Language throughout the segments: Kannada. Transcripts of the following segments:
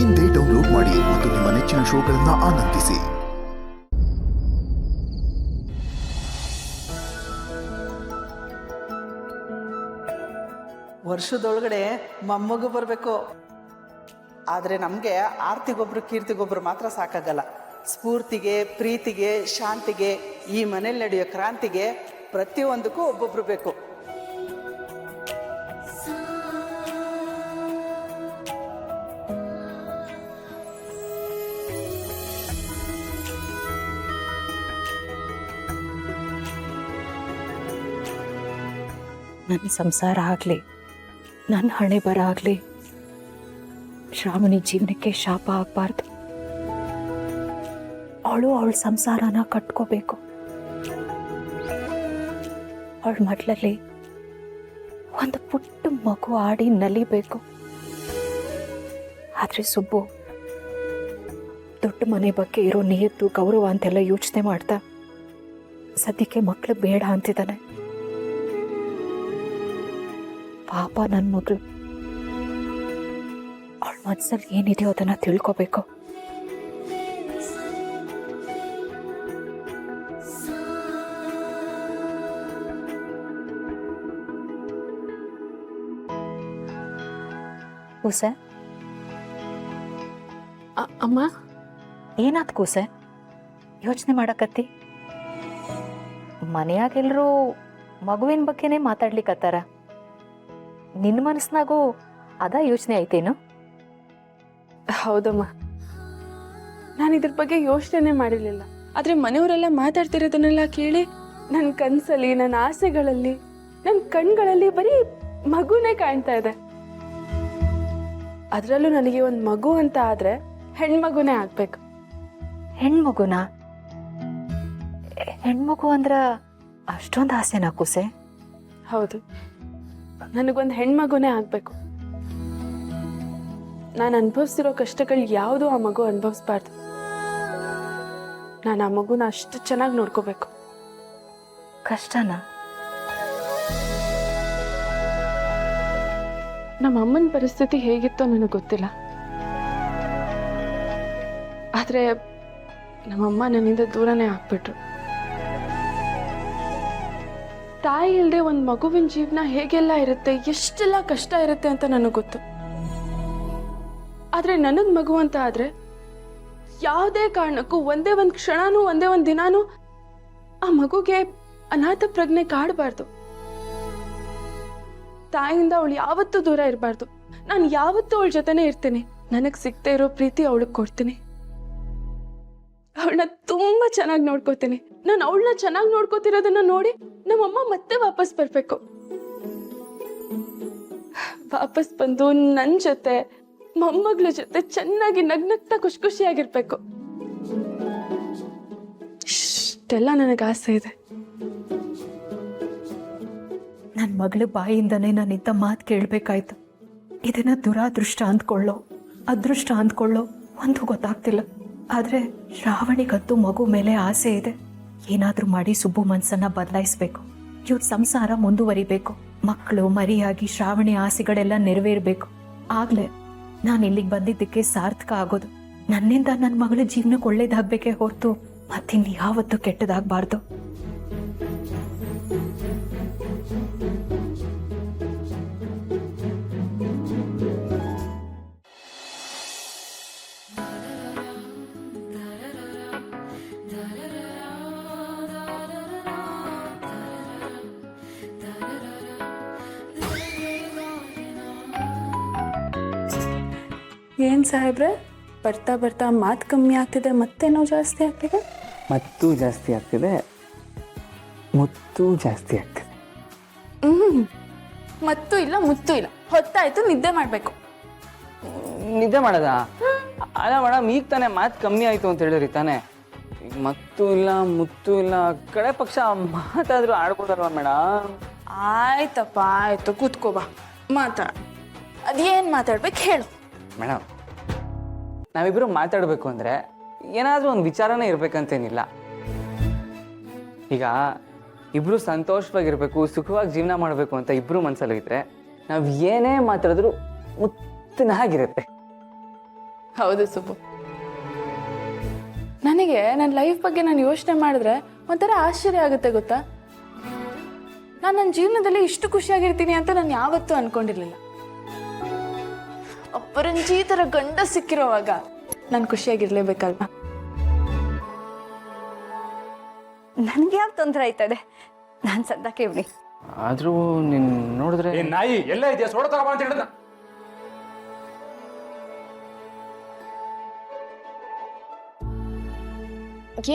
ಇಂದೇ ಡೌನ್ಲೋಡ್ ಮಾಡಿ ಮತ್ತು ನಿಮ್ಮ ನೆಚ್ಚಿನ ಶೋಗಳನ್ನು ಆನಂದಿಸಿ. ವರ್ಷದೊಳಗಡೆ ಮೊಮ್ಮಗು ಬರಬೇಕು. ಆದರೆ ನಮಗೆ ಆರ್ತಿಗೊಬ್ರು ಕೀರ್ತಿಗೊಬ್ರು ಮಾತ್ರ ಸಾಕಾಗಲ್ಲ. ಸ್ಫೂರ್ತಿಗೆ, ಪ್ರೀತಿಗೆ, ಶಾಂತಿಗೆ, ಈ ಮನೇಲಿ ನಡೆಯೋ ಕ್ರಾಂತಿಗೆ ಪ್ರತಿಯೊಂದಕ್ಕೂ ಒಬ್ಬೊಬ್ರು ಬೇಕು. ನನ್ನ ಸಂಸಾರ ಆಗಲಿ, ನನ್ನ ಹಣೆ ಬರ ಆಗಲಿ, ಶ್ರಾವಣಿ ಜೀವನಕ್ಕೆ ಶಾಪ ಆಗಬಾರ್ದು. ಅವಳ ಸಂಸಾರನ ಕಟ್ಕೋಬೇಕು. ಅವಳ ಮಡ್ಲಲ್ಲಿ ಒಂದು ಪುಟ್ಟ ಮಗು ಆಡಿ ನಲಿಬೇಕು. ಆದರೆ ಸುಬ್ಬು ದೊಡ್ಡ ಮನೆ ಬಗ್ಗೆ ಇರೋ ನಿಯತ್ತು, ಗೌರವ ಅಂತೆಲ್ಲ ಯೋಚನೆ ಮಾಡ್ತಾ ಸದ್ಯಕ್ಕೆ ಮಕ್ಕಳು ಬೇಡ ಅಂತಿದ್ದಾನೆ. ಪಾಪ ನನ್ನ ಮಗಳು, ಅವಳ ಮನಸ್ಸಲ್ಲಿ ಏನಿದೆಯೋ ಅದನ್ನ ತಿಳ್ಕೋಬೇಕು. ಕೂಸೆ, ಅಮ್ಮ, ಏನಾತ್ ಕೂಸೆ? ಯೋಚನೆ ಮಾಡಕತ್ತಿ? ಮನೆಯಾಗೆಲ್ಲರೂ ಮಗುವಿನ ಬಗ್ಗೆನೇ ಮಾತಾಡ್ಲಿಕ್ಕತ್ತಾರ. ನಿನ್ನ ಮನಸ್ಸಿನಾಗೂ ಅದ ಯೋಚನೆ ಐತೇನು? ಹೌದಮ್ಮ, ನಾನು ಇದ್ರ ಬಗ್ಗೆ ಯೋಚನೆ ಮಾಡಿರಲಿಲ್ಲ. ಆದರೆ ಮನೆಯವರೆಲ್ಲ ಮಾತಾಡ್ತಿರೋದನ್ನೆಲ್ಲ ಕೇಳಿ ನನ್ನ ಕನಸಲ್ಲಿ, ನನ್ನ ಆಸೆಗಳಲ್ಲಿ, ನನ್ನ ಕಣ್ಗಳಲ್ಲಿ ಬರೀ ಮಗುನೇ ಕಾಣ್ತಾ ಇದೆ. ಅದರಲ್ಲೂ ನನಗೆ ಒಂದು ಮಗು ಅಂತ ಆದರೆ ಹೆಣ್ಮಗುನೇ ಆಗ್ಬೇಕು. ಹೆಣ್ಮಗುನ? ಹೆಣ್ಮಗು ಅಂದ್ರ ಅಷ್ಟೊಂದು ಆಸೆನಾ ಕೂಸೆ? ಹೌದು, ನನಗೊಂದು ಹೆಣ್ಮಗುನೇ ಆಗಬೇಕು. ನಾನು ಅನುಭವಿಸಿರೋ ಕಷ್ಟಗಳು ಯಾವುದೂ ಆ ಮಗು ಅನುಭವಿಸ್ಬಾರ್ದು. ನಾನು ಆ ಮಗುನ ಅಷ್ಟು ಚೆನ್ನಾಗಿ ನೋಡ್ಕೋಬೇಕು. ಕಷ್ಟನಾ? ನಮ್ಮ ಅಮ್ಮನ ಪರಿಸ್ಥಿತಿ ಹೇಗಿತ್ತೋ ನನಗೆ ಗೊತ್ತಿಲ್ಲ. ಆದರೆ ನಮ್ಮಮ್ಮ ನನ್ನಿಂದ ದೂರನೇ ಆಗ್ಬಿಟ್ರು. ತಾಯಿ ಇಲ್ಲದೆ ಒಂದು ಮಗುವಿನ ಜೀವನ ಹೇಗೆಲ್ಲ ಇರುತ್ತೆ, ಎಷ್ಟೆಲ್ಲ ಕಷ್ಟ ಇರುತ್ತೆ ಅಂತ ನನಗೆ ಗೊತ್ತು. ಆದರೆ ನನಗೆ ಮಗು ಅಂತ ಆದರೆ ಯಾವುದೇ ಕಾರಣಕ್ಕೂ ಒಂದೇ ಒಂದು ಕ್ಷಣನೂ, ಒಂದೇ ಒಂದು ದಿನಾನೂ ಆ ಮಗುಗೆ ಅನಾಥ ಪ್ರಜ್ಞೆ ಕಾಡಬಾರ್ದು. ತಾಯಿಯಿಂದ ಅವಳು ಯಾವತ್ತೂ ದೂರ ಇರಬಾರ್ದು. ನಾನು ಯಾವತ್ತೂ ಅವಳ ಜೊತೆನೇ ಇರ್ತೀನಿ. ನನಗೆ ಸಿಗದೆ ಇರೋ ಪ್ರೀತಿ ಅವಳಿಗೆ ಕೊಡ್ತೀನಿ. ಅವಳನ್ನ ತುಂಬಾ ಚೆನ್ನಾಗಿ ನೋಡ್ಕೋತೀನಿ. ನಾನು ಅವಳನ್ನ ಚೆನ್ನಾಗಿ ನೋಡ್ಕೋತಿರೋದನ್ನ ನೋಡಿ ನಮ್ಮಮ್ಮ ಮತ್ತೆ ವಾಪಸ್ ಬರ್ಬೇಕು. ವಾಪಸ್ ಬಂದು ನನ್ನ ಜೊತೆ, ಮೊಮ್ಮಗಳ ಜೊತೆ ಚೆನ್ನಾಗಿ ನಗ್ನಗ್ತಾ ಖುಷಿ ಖುಷಿಯಾಗಿರ್ಬೇಕು. ಇಷ್ಟೆಲ್ಲ ನನಗೆ ಆಸೆ ಇದೆ. ನನ್ನ ಮಗಳ ಬಾಯಿಯಿಂದನೇ ನಾನಿದ್ದ ಮಾತು ಕೇಳಬೇಕಾಯ್ತು. ಇದನ್ನ ದುರಾದೃಷ್ಟ ಅಂದ್ಕೊಳ್ಳೋ, ಅದೃಷ್ಟ ಅಂದ್ಕೊಳ್ಳೋ ಒಂದು ಗೊತ್ತಾಗ್ತಿಲ್ಲ. ಆದರೆ ಶ್ರಾವಣಿಗಂತೂ ಮಗು ಮೇಲೆ ಆಸೆ ಇದೆ. ಏನಾದರೂ ಮಾಡಿ ಸುಬ್ಬು ಮನಸ್ಸನ್ನ ಬದಲಾಯಿಸ್ಬೇಕು. ಇವ್ರ ಸಂಸಾರ ಮುಂದುವರಿಬೇಕು. ಮಕ್ಕಳು ಮರಿಯಾಗಿ ಶ್ರಾವಣಿ ಆಸೆಗಳೆಲ್ಲ ನೆರವೇರಬೇಕು. ಆಗ್ಲೇ ನಾನು ಇಲ್ಲಿಗೆ ಬಂದಿದ್ದಕ್ಕೆ ಸಾರ್ಥಕ ಆಗೋದು. ನನ್ನಿಂದ ನನ್ನ ಮಗಳ ಜೀವನಕ್ಕೆ ಒಳ್ಳೇದಾಗಬೇಕೇ ಹೊರತು ಮತ್ತಿನ್ನು ಯಾವತ್ತೂ ಕೆಟ್ಟದಾಗಬಾರ್ದು. ಏನು ಸಾಹೇಬ್ರೆ, ಬರ್ತಾ ಬರ್ತಾ ಮಾತು ಕಮ್ಮಿ ಆಗ್ತಿದೆ, ಮತ್ತೇನೋ ಜಾಸ್ತಿ ಆಗ್ತಿದೆ? ಮತ್ತೂ ಜಾಸ್ತಿ ಆಗ್ತಿದೆ, ಮುತ್ತೂ ಜಾಸ್ತಿ ಆಗ್ತಿದೆ. ಮತ್ತೂ ಇಲ್ಲ, ಮುತ್ತೂ ಇಲ್ಲ. ಹೊತ್ತಾಯ್ತು, ನಿದ್ದೆ ಮಾಡಬೇಕು. ನಿದ್ದೆ ಮಾಡೋದಾ? ಅಲ್ಲ ಮೇಡಮ್, ಈಗ ತಾನೇ ಮಾತು ಕಮ್ಮಿ ಆಯಿತು ಅಂತ ಹೇಳಿದ್ರಿ ತಾನೇ. ಈಗ ಮತ್ತೂ ಇಲ್ಲ, ಮುತ್ತೂ ಇಲ್ಲ, ಕಡೆ ಪಕ್ಷ ಮಾತಾದರೂ ಆಡ್ಬೋದಲ್ವಾ ಮೇಡಮ್? ಆಯ್ತಪ್ಪ, ಆಯ್ತು, ಕೂತ್ಕೋಬಾ, ಮಾತಾಡ. ಅದೇನು ಮಾತಾಡ್ಬೇಕು ಹೇಳು ಮೇಡಮ್. ನಾವಿಬ್ಬರು ಮಾತಾಡಬೇಕು ಅಂದರೆ ಏನಾದರೂ ಒಂದು ವಿಚಾರನೇ ಇರಬೇಕಂತೇನಿಲ್ಲ. ಈಗ ಇಬ್ಬರು ಸಂತೋಷವಾಗಿರಬೇಕು, ಸುಖವಾಗಿ ಜೀವನ ಮಾಡಬೇಕು ಅಂತ ಇಬ್ಬರು ಮನಸ್ಸಲ್ಲಿದ್ದರೆ ನಾವು ಏನೇ ಮಾತಾಡಿದ್ರು ಮುತ್ತಿನ ಹಾಗಿರುತ್ತೆ. ಹೌದು ಸುಬ್ಬು, ನನಗೆ ನನ್ನ ಲೈಫ್ ಬಗ್ಗೆ ನಾನು ಯೋಚನೆ ಮಾಡಿದ್ರೆ ಒಂಥರ ಆಶ್ಚರ್ಯ ಆಗುತ್ತೆ ಗೊತ್ತಾ. ನಾನು ನನ್ನ ಜೀವನದಲ್ಲಿ ಇಷ್ಟು ಖುಷಿಯಾಗಿರ್ತೀನಿ ಅಂತ ನಾನು ಯಾವತ್ತೂ ಅನ್ಕೊಂಡಿರ್ಲಿಲ್ಲ. ಅಪರಂಜಿತರ ಗಂಡ ಸಿಕ್ಕಿರೋವಾಗ ನಾನು ಖುಷಿಯಾಗಿರ್ಲೇಬೇಕಲ್ವಾ. ನನ್ಗೆ ಯಾವ ತೊಂದರೆ ಆಯ್ತದೆ, ನಾನು ಸದ್ಯಕ್ಕೆ ಇವ್ನಿ. ಆದ್ರೂ ನೀನ್ ನೋಡಿದ್ರೆ ಏ ನಾಯಿ ಎಲ್ಲ ಇದೆಯಾ ಸೋಡ ತಗೋಬಾ ಅಂತ ಹೇಳಿದ.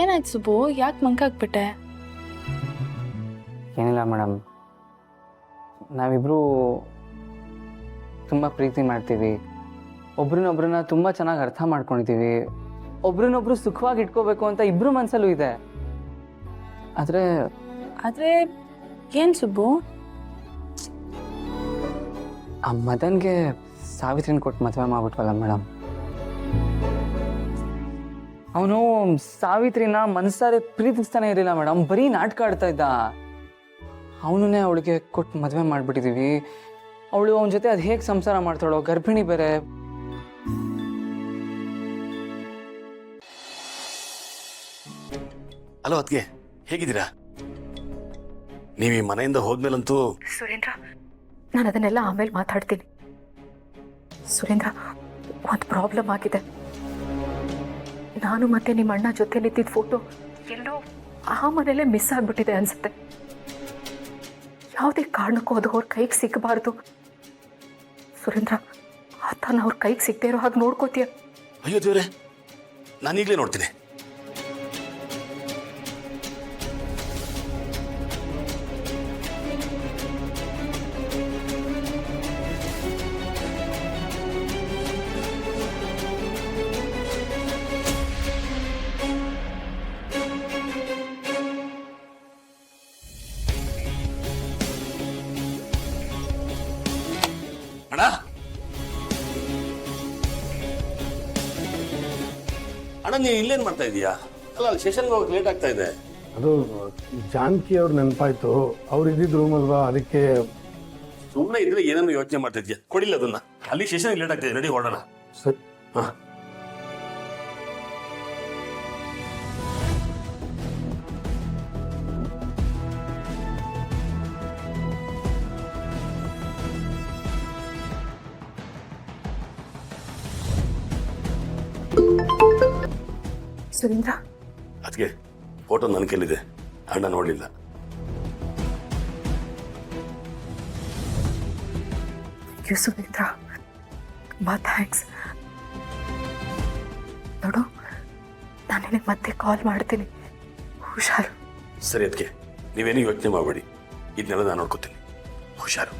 ಏನಾಯ್ತು ಸುಬ್ಬು, ಯಾಕೆ ಮಂಕಾಗ್ಬಿಟ್ಟೆ? ಏನಿಲ್ಲ ಮೇಡಮ್, ನಾವಿಬ್ರು ತುಂಬ ಪ್ರೀತಿ ಮಾಡ್ತೀವಿ, ಒಬ್ರನ್ನೊಬ್ರನ್ನ ತುಂಬ ಚೆನ್ನಾಗಿ ಅರ್ಥ ಮಾಡ್ಕೊಂಡಿದ್ದೀವಿ, ಒಬ್ರನ್ನೊಬ್ರು ಸುಖವಾಗಿ ಇಟ್ಕೋಬೇಕು ಅಂತ ಇಬ್ರು ಮನಸ್ಸಲ್ಲೂ ಇದೆ. ಆದ್ರೆ ಏನ್ ಸುಬ್ಬು? ಆ ಮದನ್ಗೆ ಸಾವಿತ್ರಿನ ಕೊಟ್ಟು ಮದುವೆ ಮಾಡ್ಬಿಟ್ವಲ್ಲ ಮೇಡಮ್. ಅವನು ಸಾವಿತ್ರಿನ ಮನಸ್ಸಾರೆ ಪ್ರೀತಿಸ್ತಾನೆ ಇರಲಿಲ್ಲ ಮೇಡಮ್, ಬರೀ ನಾಟಕ ಆಡ್ತಾ ಇದ್ದ. ಅವನನ್ನೇ ಅವಳಿಗೆ ಕೊಟ್ಟು ಮದುವೆ ಮಾಡಿಬಿಟ್ಟಿದ್ದೀವಿ. ಅವಳು ಅವನ ಜೊತೆ ಅದು ಹೇಗೆ ಸಂಸಾರ ಮಾಡ್ತಾಳೋ, ಗರ್ಭಿಣಿ ಬೇರೆ. ಹಲೋ ಅದ್ಗೆ, ಹೇಗಿದ್ದೀರಾ? ನೀವು ಈ ಮನೆಯಿಂದ ಹೋದ್ಮೇಲಂತೂ ಸುರೇಂದ್ರ, ನಾನು ಅದನ್ನೆಲ್ಲ ಆಮೇಲೆ ಮಾತಾಡ್ತೀನಿ. ಸುರೇಂದ್ರ, ಒಂದು ಪ್ರಾಬ್ಲಮ್ ಆಗಿದೆ. ನಾನು ಮತ್ತೆ ನಿಮ್ಮ ಅಣ್ಣ ಜೊತೆಲಿದ್ದಿದ್ದ ಫೋಟೋ ಎಲ್ಲೋ ಆ ಮನೆಯಲ್ಲೇ ಮಿಸ್ ಆಗಿಬಿಟ್ಟಿದೆ ಅನ್ಸುತ್ತೆ. ಯಾವುದೇ ಕಾರಣಕ್ಕೂ ಅದು ಅವ್ರ ಕೈಗೆ ಸಿಗಬಾರ್ದು. ಸುರೇಂದ್ರ, ಆತನ ಅವ್ರ ಕೈಗೆ ಸಿಗದೆ ಇರೋ ಹಾಗೆ ನೋಡ್ಕೋತೀಯ? ಅಯ್ಯೋ ದೇವ್ರೆ, ನಾನೀಗಲೇ ನೋಡ್ತೀನಿ. ಅಣ್ಣ ಅಣ್ಣ, ನೀನು ಇಲ್ಲೇನು ಮಾಡ್ತಾ ಇದೀಯಾ? ಅಲ್ಲ, ಅಲ್ಲಿ ಸೆಷನ್ಗೆ ಹೋಗಕ್ಕೆ ಲೇಟ್ ಆಗ್ತಾ ಇದೆ. ಅದು ಜಾನಕಿ ಅವ್ರು ನೆನಪಾಯ್ತು, ಅವ್ರು ಇದ್ದಿದ್ದು ರೂಮ್ ಅಲ್ವಾ, ಅದಕ್ಕೆ. ಸುಮ್ಮನೆ ಇದ್ರೆ ಏನನ್ನು ಯೋಚನೆ ಮಾಡ್ತಾ ಇದೆಯಾ? ಕೊಡಿಲ್ಲ ಅದನ್ನ. ಅಲ್ಲಿ ಸೆಷನ್ಗೆ ಲೇಟ್ ಆಗ್ತಾ ಇದೆ, ನಡಿ ಹೊರಡೋಣ. ಸರಿ. ಹಾಂ. ಸುರೇಂದ್ರ, ಅದಕ್ಕೆ ಫೋಟೋ ನನ್ನ ಕೈಲಿದೆ, ಅಣ್ಣ ನೋಡಲಿಲ್ಲ. ಸುರೇಂದ್ರ, ತುಂಬ ಥ್ಯಾಂಕ್ಸ್. ನೋಡು, ನಾನು ನಿನಗೆ ಮತ್ತೆ ಕಾಲ್ ಮಾಡ್ತೀನಿ, ಹುಷಾರು. ಸರಿ ಅದಕ್ಕೆ, ನೀವೇನು ಯೋಚನೆ ಮಾಡಬೇಡಿ, ಇದನ್ನೆಲ್ಲ ನಾನು ನೋಡ್ಕೋತೀನಿ. ಹುಷಾರು.